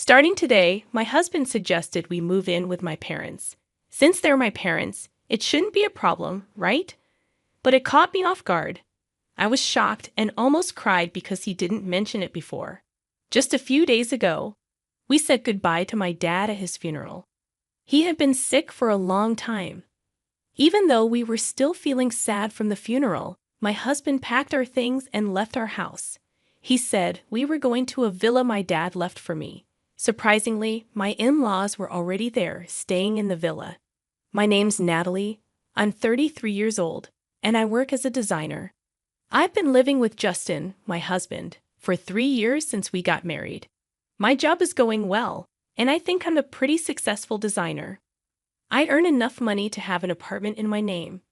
Starting today, my husband suggested we move in with my parents. Since they're my parents, it shouldn't be a problem, right? But it caught me off guard. I was shocked and almost cried because he didn't mention it before. Just a few days ago, we said goodbye to my dad at his funeral. He had been sick for a long time. Even though we were still feeling sad from the funeral, my husband packed our things and left our house. He said we were going to a villa my dad left for me. Surprisingly, my in-laws were already there, staying in the villa. My name's Natalie. I'm 33 years old, and I work as a designer. I've been living with Justin, my husband, for 3 years since we got married. My job is going well, and I think I'm a pretty successful designer. I earn enough money to have an apartment in my name.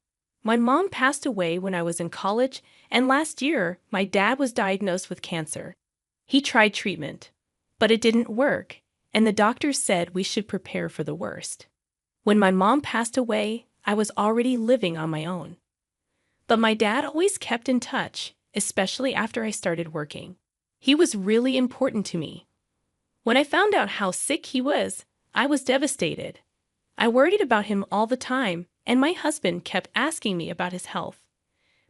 My mom passed away when I was in college, and last year, my dad was diagnosed with cancer. He tried treatment, but it didn't work, and the doctors said we should prepare for the worst. When my mom passed away, I was already living on my own. But my dad always kept in touch, especially after I started working. He was really important to me. When I found out how sick he was, I was devastated. I worried about him all the time, and my husband kept asking me about his health.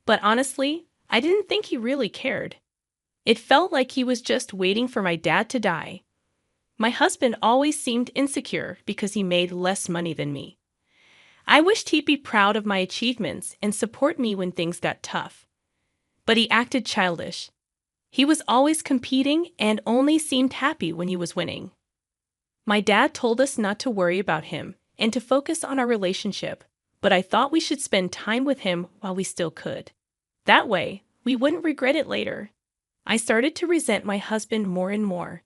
But honestly, I didn't think he really cared. It felt like he was just waiting for my dad to die. My husband always seemed insecure because he made less money than me. I wished he'd be proud of my achievements and support me when things got tough. But he acted childish. He was always competing and only seemed happy when he was winning. My dad told us not to worry about him and to focus on our relationship, but I thought we should spend time with him while we still could. That way, we wouldn't regret it later. I started to resent my husband more and more.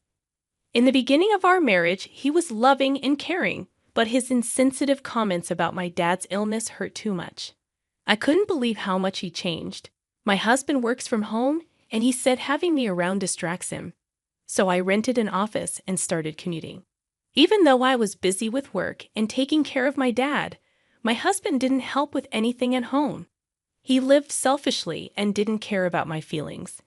In the beginning of our marriage, he was loving and caring, but his insensitive comments about my dad's illness hurt too much. I couldn't believe how much he changed. My husband works from home, and he said having me around distracts him. So I rented an office and started commuting. Even though I was busy with work and taking care of my dad, my husband didn't help with anything at home. He lived selfishly and didn't care about my feelings.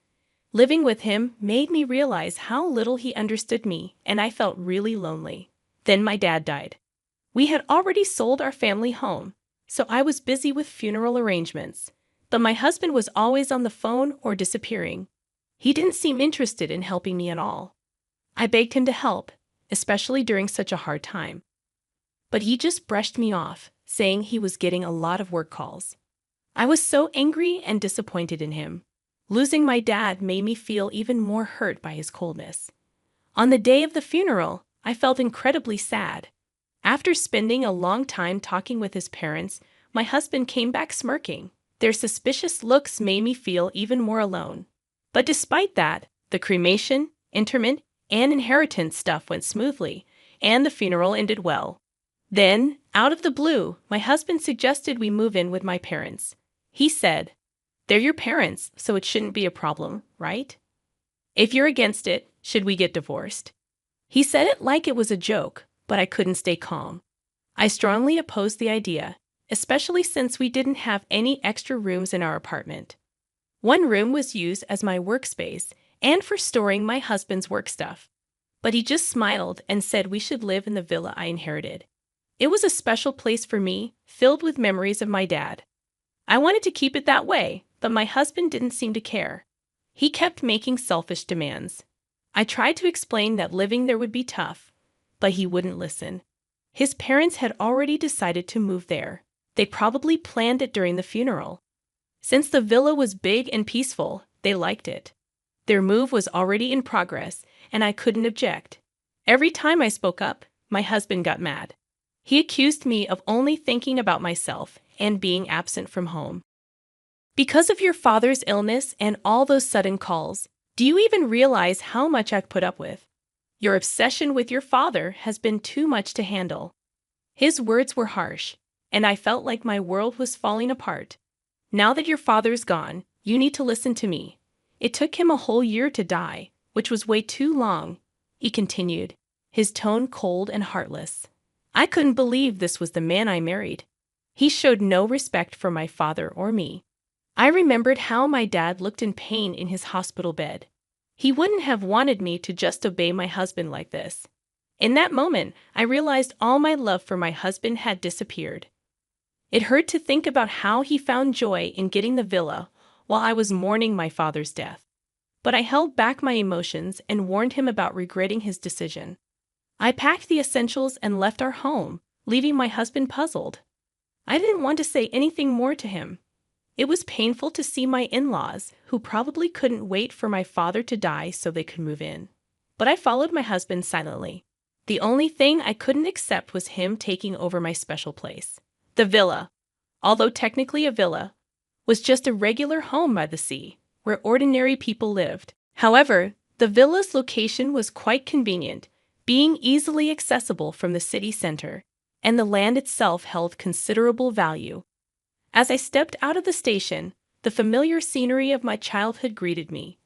Living with him made me realize how little he understood me, and I felt really lonely. Then my dad died. We had already sold our family home, so I was busy with funeral arrangements. But my husband was always on the phone or disappearing. He didn't seem interested in helping me at all. I begged him to help, especially during such a hard time. But he just brushed me off, saying he was getting a lot of work calls. I was so angry and disappointed in him. Losing my dad made me feel even more hurt by his coldness. On the day of the funeral, I felt incredibly sad. After spending a long time talking with his parents, my husband came back smirking. Their suspicious looks made me feel even more alone. But despite that, the cremation, interment, and inheritance stuff went smoothly, and the funeral ended well. Then, out of the blue, my husband suggested we move in with my parents. He said, "They're your parents, so it shouldn't be a problem, right? If you're against it, should we get divorced?" He said it like it was a joke, but I couldn't stay calm. I strongly opposed the idea, especially since we didn't have any extra rooms in our apartment. One room was used as my workspace and for storing my husband's work stuff. But he just smiled and said we should live in the villa I inherited. It was a special place for me, filled with memories of my dad. I wanted to keep it that way, but my husband didn't seem to care. He kept making selfish demands. I tried to explain that living there would be tough, but he wouldn't listen. His parents had already decided to move there. They probably planned it during the funeral. Since the villa was big and peaceful, they liked it. Their move was already in progress, and I couldn't object. Every time I spoke up, my husband got mad. He accused me of only thinking about myself and being absent from home. "Because of your father's illness and all those sudden calls, do you even realize how much I've put up with? Your obsession with your father has been too much to handle." His words were harsh, and I felt like my world was falling apart. "Now that your father's gone, you need to listen to me. It took him a whole year to die, which was way too long," he continued, his tone cold and heartless. I couldn't believe this was the man I married. He showed no respect for my father or me. I remembered how my dad looked in pain in his hospital bed. He wouldn't have wanted me to just obey my husband like this. In that moment, I realized all my love for my husband had disappeared. It hurt to think about how he found joy in getting the villa while I was mourning my father's death. But I held back my emotions and warned him about regretting his decision. I packed the essentials and left our home, leaving my husband puzzled. I didn't want to say anything more to him. It was painful to see my in-laws, who probably couldn't wait for my father to die so they could move in. But I followed my husband silently. The only thing I couldn't accept was him taking over my special place. The villa, although technically a villa, was just a regular home by the sea, where ordinary people lived. However, the villa's location was quite convenient, being easily accessible from the city center, and the land itself held considerable value. As I stepped out of the station, the familiar scenery of my childhood greeted me.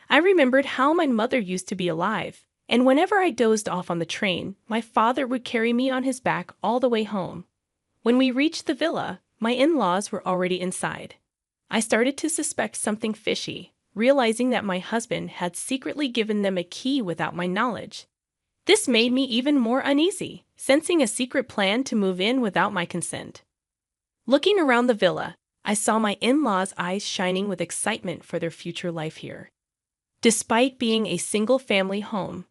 I remembered how my mother used to be alive, and whenever I dozed off on the train, my father would carry me on his back all the way home. When we reached the villa, my in-laws were already inside. I started to suspect something fishy, realizing that my husband had secretly given them a key without my knowledge. This made me even more uneasy, sensing a secret plan to move in without my consent. Looking around the villa, I saw my in-laws' eyes shining with excitement for their future life here. Despite being a single-family home,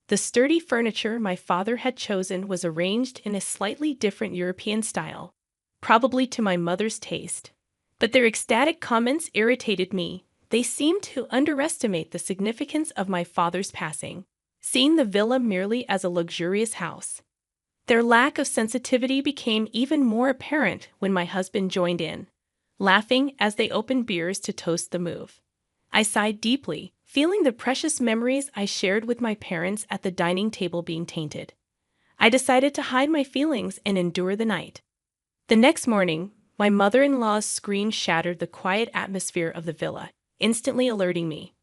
the sturdy furniture my father had chosen was arranged in a slightly different European style, probably to my mother's taste. But their ecstatic comments irritated me. They seemed to underestimate the significance of my father's passing, seeing the villa merely as a luxurious house. Their lack of sensitivity became even more apparent when my husband joined in, laughing as they opened beers to toast the move. I sighed deeply, feeling the precious memories I shared with my parents at the dining table being tainted. I decided to hide my feelings and endure the night. The next morning, my mother-in-law's scream shattered the quiet atmosphere of the villa, instantly alerting me.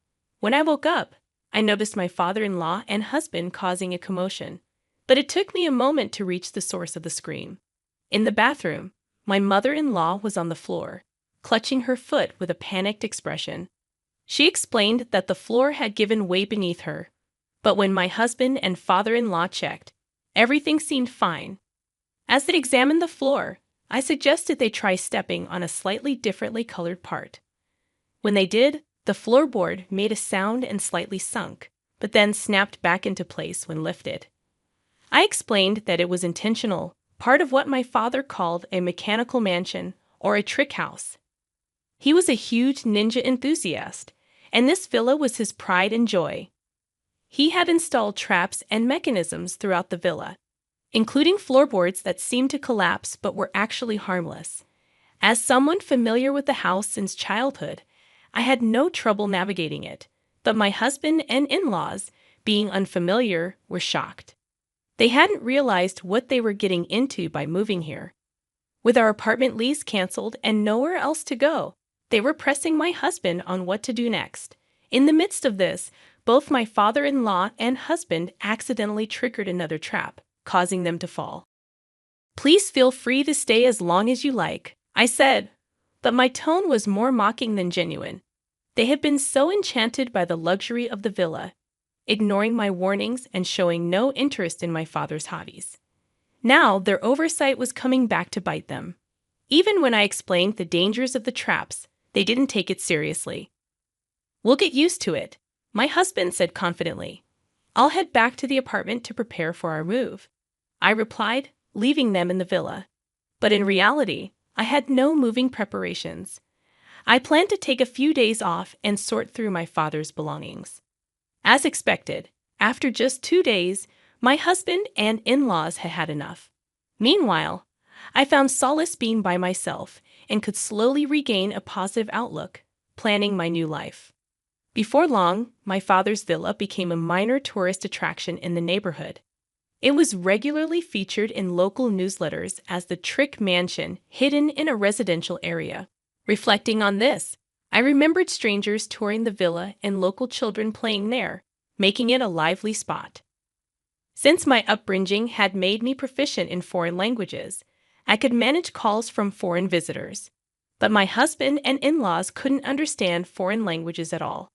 When I woke up, I noticed my father-in-law and husband causing a commotion, but it took me a moment to reach the source of the scream. In the bathroom, my mother-in-law was on the floor, clutching her foot with a panicked expression. She explained that the floor had given way beneath her, but when my husband and father-in-law checked, everything seemed fine. As they examined the floor, I suggested they try stepping on a slightly differently colored part. When they did, the floorboard made a sound and slightly sunk, but then snapped back into place when lifted. I explained that it was intentional, part of what my father called a mechanical mansion or a trick house. He was a huge ninja enthusiast, and this villa was his pride and joy. He had installed traps and mechanisms throughout the villa, including floorboards that seemed to collapse but were actually harmless. As someone familiar with the house since childhood, I had no trouble navigating it, but my husband and in-laws, being unfamiliar, were shocked. They hadn't realized what they were getting into by moving here. With our apartment lease canceled and nowhere else to go, they were pressing my husband on what to do next. In the midst of this, both my father-in-law and husband accidentally triggered another trap, causing them to fall. "Please feel free to stay as long as you like," I said, but my tone was more mocking than genuine. They had been so enchanted by the luxury of the villa, ignoring my warnings and showing no interest in my father's hobbies. Now their oversight was coming back to bite them. Even when I explained the dangers of the traps, they didn't take it seriously. "We'll get used to it," my husband said confidently. "I'll head back to the apartment to prepare for our move," I replied, leaving them in the villa. But in reality, I had no moving preparations. I planned to take a few days off and sort through my father's belongings. As expected, after just 2 days, my husband and in-laws had had enough. Meanwhile, I found solace being by myself and could slowly regain a positive outlook, planning my new life. Before long, my father's villa became a minor tourist attraction in the neighborhood. It was regularly featured in local newsletters as the trick mansion hidden in a residential area. Reflecting on this, I remembered strangers touring the villa and local children playing there, making it a lively spot. Since my upbringing had made me proficient in foreign languages, I could manage calls from foreign visitors. But my husband and in-laws couldn't understand foreign languages at all.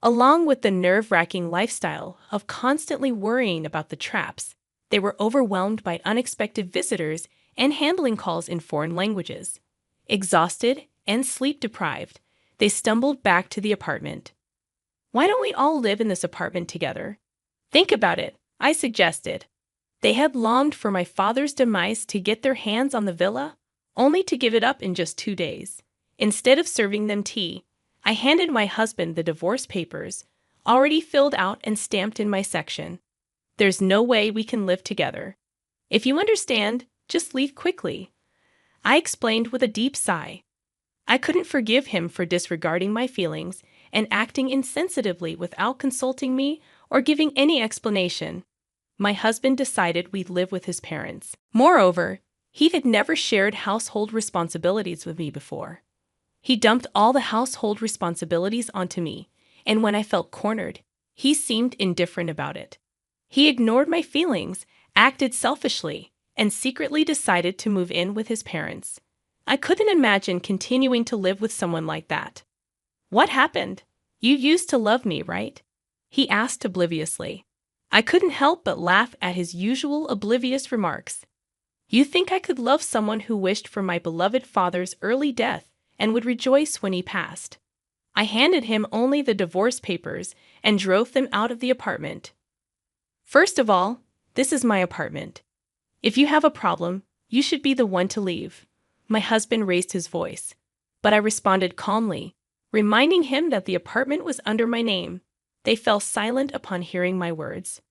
Along with the nerve-wracking lifestyle of constantly worrying about the traps, they were overwhelmed by unexpected visitors and handling calls in foreign languages. Exhausted and sleep-deprived, they stumbled back to the apartment. "Why don't we all live in this apartment together?" "Think about it," I suggested. They had longed for my father's demise to get their hands on the villa, only to give it up in just 2 days. Instead of serving them tea, I handed my husband the divorce papers, already filled out and stamped in my section. "There's no way we can live together. If you understand, just leave quickly," I explained with a deep sigh. I couldn't forgive him for disregarding my feelings and acting insensitively without consulting me or giving any explanation. My husband decided we'd live with his parents. Moreover, he had never shared household responsibilities with me before. He dumped all the household responsibilities onto me, and when I felt cornered, he seemed indifferent about it. He ignored my feelings, acted selfishly, and secretly decided to move in with his parents. I couldn't imagine continuing to live with someone like that. "What happened? You used to love me, right?" he asked obliviously. I couldn't help but laugh at his usual oblivious remarks. "You think I could love someone who wished for my beloved father's early death and would rejoice when he passed?" I handed him only the divorce papers and drove them out of the apartment. "First of all, this is my apartment. If you have a problem, you should be the one to leave." My husband raised his voice, but I responded calmly, reminding him that the apartment was under my name. They fell silent upon hearing my words.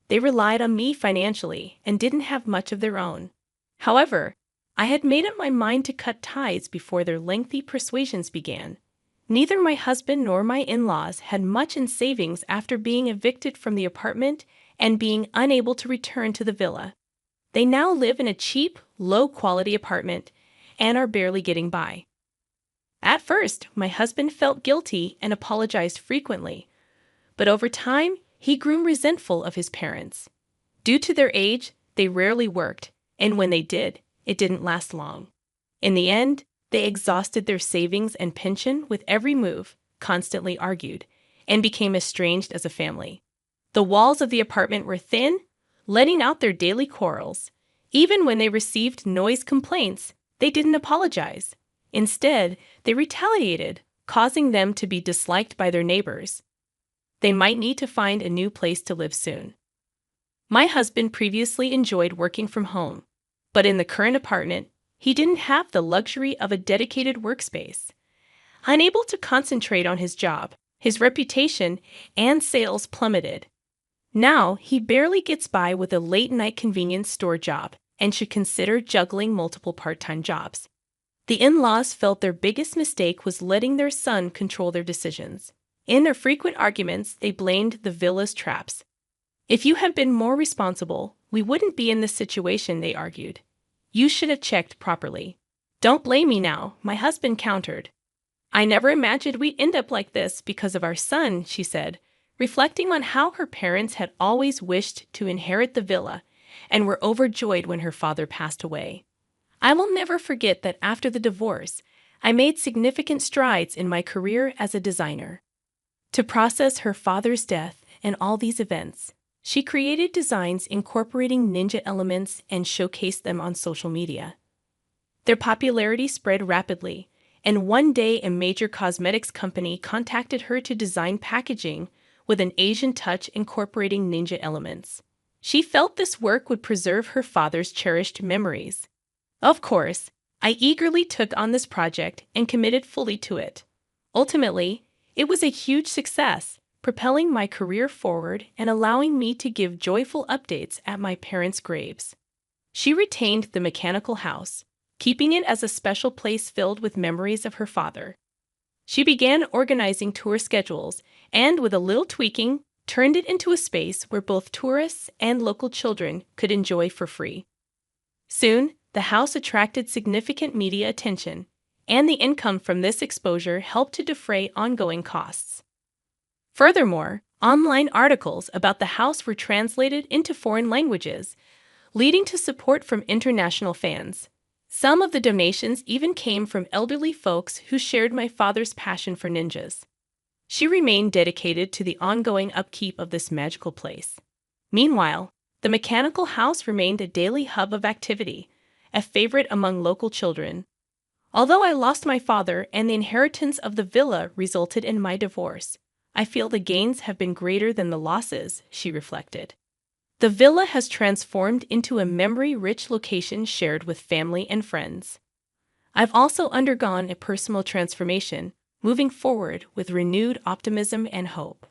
They relied on me financially and didn't have much of their own. However, I had made up my mind to cut ties before their lengthy persuasions began. Neither my husband nor my in-laws had much in savings after being evicted from the apartment and being unable to return to the villa. They now live in a cheap, low-quality apartment and are barely getting by. At first, my husband felt guilty and apologized frequently, but over time, he grew resentful of his parents. Due to their age, they rarely worked, and when they did, it didn't last long. In the end, they exhausted their savings and pension with every move, constantly argued, and became estranged as a family. The walls of the apartment were thin, letting out their daily quarrels. Even when they received noise complaints, they didn't apologize. Instead, they retaliated, causing them to be disliked by their neighbors. They might need to find a new place to live soon. My husband previously enjoyed working from home, but in the current apartment, he didn't have the luxury of a dedicated workspace. Unable to concentrate on his job, his reputation and sales plummeted. Now, he barely gets by with a late-night convenience store job and should consider juggling multiple part-time jobs. The in-laws felt their biggest mistake was letting their son control their decisions. In their frequent arguments, they blamed the villa's traps. "If you had been more responsible, we wouldn't be in this situation," they argued. "You should have checked properly." "Don't blame me now," my husband countered. "I never imagined we'd end up like this because of our son," she said, reflecting on how her parents had always wished to inherit the villa and were overjoyed when her father passed away. I will never forget that after the divorce, I made significant strides in my career as a designer. To process her father's death and all these events, she created designs incorporating ninja elements and showcased them on social media. Their popularity spread rapidly, and one day a major cosmetics company contacted her to design packaging with an Asian touch incorporating ninja elements. She felt this work would preserve her father's cherished memories. Of course, I eagerly took on this project and committed fully to it. Ultimately, it was a huge success, propelling my career forward and allowing me to give joyful updates at my parents' graves. She retained the mechanical house, keeping it as a special place filled with memories of her father. She began organizing tour schedules and, with a little tweaking, turned it into a space where both tourists and local children could enjoy for free. Soon, the house attracted significant media attention, and the income from this exposure helped to defray ongoing costs. Furthermore, online articles about the house were translated into foreign languages, leading to support from international fans. Some of the donations even came from elderly folks who shared my father's passion for ninjas. She remained dedicated to the ongoing upkeep of this magical place. Meanwhile, the mechanical house remained a daily hub of activity, a favorite among local children. Although I lost my father and the inheritance of the villa resulted in my divorce, I feel the gains have been greater than the losses, she reflected. The villa has transformed into a memory-rich location shared with family and friends. I've also undergone a personal transformation, moving forward with renewed optimism and hope.